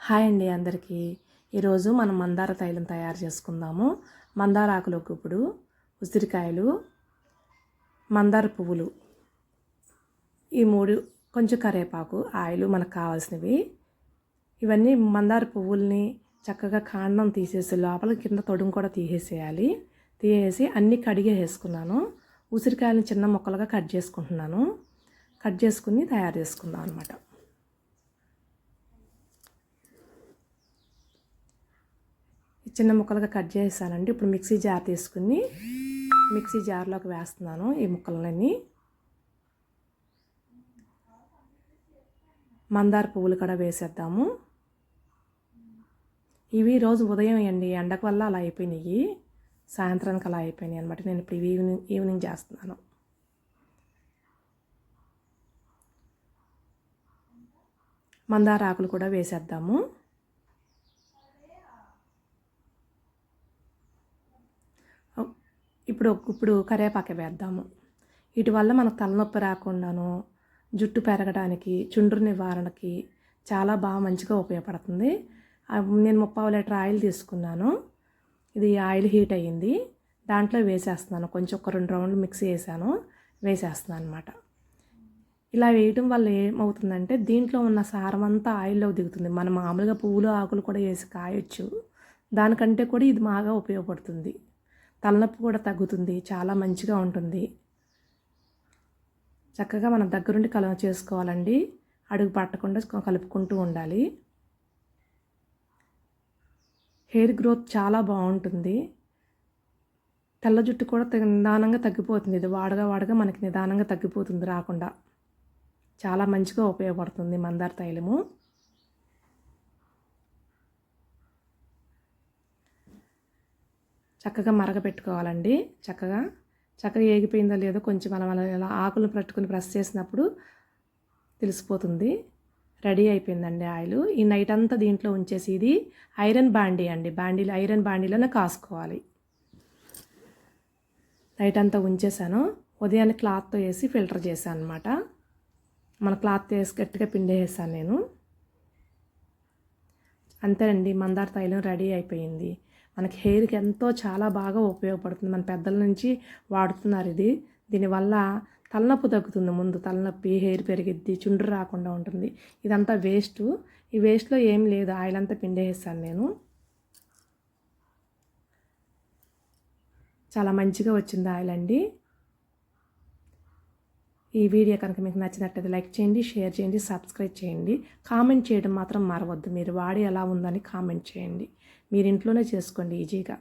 Hi అండి అందరికీ. ఈరోజు మనం మందార తైలం తయారు చేసుకుందాము. మందార ఆకులు ఒక గుప్పుడు, ఉసిరికాయలు, మందార పువ్వులు, ఈ మూడు, కొంచెం కరివేపాకు, ఆయిల్ మనకు కావాల్సినవి. ఇవన్నీ మందార పువ్వుల్ని చక్కగా కాండం తీసేసి లోపల కింద తొడుము కూడా తీసేసేయాలి. తీసేసి అన్నీ కడిగేసుకున్నాను. ఉసిరికాయలను చిన్న ముక్కలుగా కట్ చేసుకుంటున్నాను. కట్ చేసుకుని తయారు చేసుకుందాం అనమాట. చిన్న ముక్కలుగా కట్ చేసానండి. ఇప్పుడు మిక్సీ జార్ తీసుకుని మిక్సీ జార్లోకి వేస్తున్నాను ఈ ముక్కలన్నీ. మందార పువ్వులు కూడా వేసేద్దాము. ఇవి రోజు ఉదయం అండి, ఎండకు వల్ల అలా అయిపోయినాయి, సాయంత్రానికి అలా అయిపోయినాయి అనమాట. నేను ఇప్పుడు ఈవినింగ్ చేస్తున్నాను. మందార ఆకులు కూడా వేసేద్దాము. ఇప్పుడు కరివేపాకు వేద్దాము. వీటి వల్ల మనకు తలనొప్పి రాకుండాను, జుట్టు పెరగడానికి, చుండ్రు నివారణకి చాలా బాగా మంచిగా ఉపయోగపడుతుంది. నేను 30 లీటర్ ఆయిల్ తీసుకున్నాను. ఇది ఆయిల్ హీట్ అయ్యింది, దాంట్లో వేసేస్తున్నాను. కొంచెం ఒక 2 రౌండ్లు మిక్స్ చేశాను, వేసేస్తున్నాను అనమాట. ఇలా వేయటం వల్ల ఏమవుతుందంటే దీంట్లో ఉన్న సారం అంతా ఆయిల్లో దిగుతుంది. మనం మామూలుగా పువ్వులు ఆకులు కూడా వేసి కాయొచ్చు, దానికంటే కూడా ఇది బాగా ఉపయోగపడుతుంది. తలనొప్పి కూడా తగ్గుతుంది, చాలా మంచిగా ఉంటుంది. చక్కగా మనం దగ్గరుండి చేసుకోవాలండి. అడుగు పట్టకుండా కలుపుకుంటూ ఉండాలి. హెయిర్ గ్రోత్ చాలా బాగుంటుంది. తెల్ల జుట్టు కూడా నిదానంగా తగ్గిపోతుంది. ఇది వాడగా మనకి నిదానంగా తగ్గిపోతుంది, రాకుండా. చాలా మంచిగా ఉపయోగపడుతుంది మందార తైలము. చక్కగా మరగపెట్టుకోవాలండి. చక్కగా ఏగిపోయిందో లేదో కొంచెం మనం ఇలా ఆకులను పట్టుకుని ప్రెస్ చేసినప్పుడు తెలిసిపోతుంది. రెడీ అయిపోయిందండి ఆయిల్. ఈ నైట్ అంతా దీంట్లో ఉంచేసి, ఇది ఐరన్ బాండీ అండి, ఐరన్ బాండీలోనే కాసుకోవాలి. నైట్ అంతా ఉంచేసాను. ఉదయాన్నే క్లాత్తో వేసి ఫిల్టర్ చేశాను అనమాట. మన క్లాత్ వేసి గట్టిగా పిండేసాను నేను. అంతేనండి, మందార తైలం రెడీ అయిపోయింది. మనకి హెయిర్కి ఎంతో చాలా బాగా ఉపయోగపడుతుంది. మన పెద్దల నుంచి వాడుతున్నారు ఇది. దీనివల్ల తలనొప్పి తగ్గుతుంది. ముందు తలనొప్పి, హెయిర్ పెరిగిద్ది, చుండ్రు రాకుండా ఉంటుంది. ఇదంతా వేస్ట్. ఈ వేస్ట్లో ఏం లేదు, ఆయిల్ అంతా పిండేసాను నేను. చాలా మంచిగా వచ్చింది ఆయిల్ అండి. ఈ వీడియో కనుక మీకు నచ్చినట్లయితే లైక్ చేయండి, షేర్ చేయండి, సబ్స్క్రైబ్ చేయండి. కామెంట్ చేయడం మాత్రం మరవద్దు. మీరు వాడి ఎలా ఉందని కామెంట్ చేయండి. మీరు ఇంట్లోనే చేసుకోండి ఈజీగా.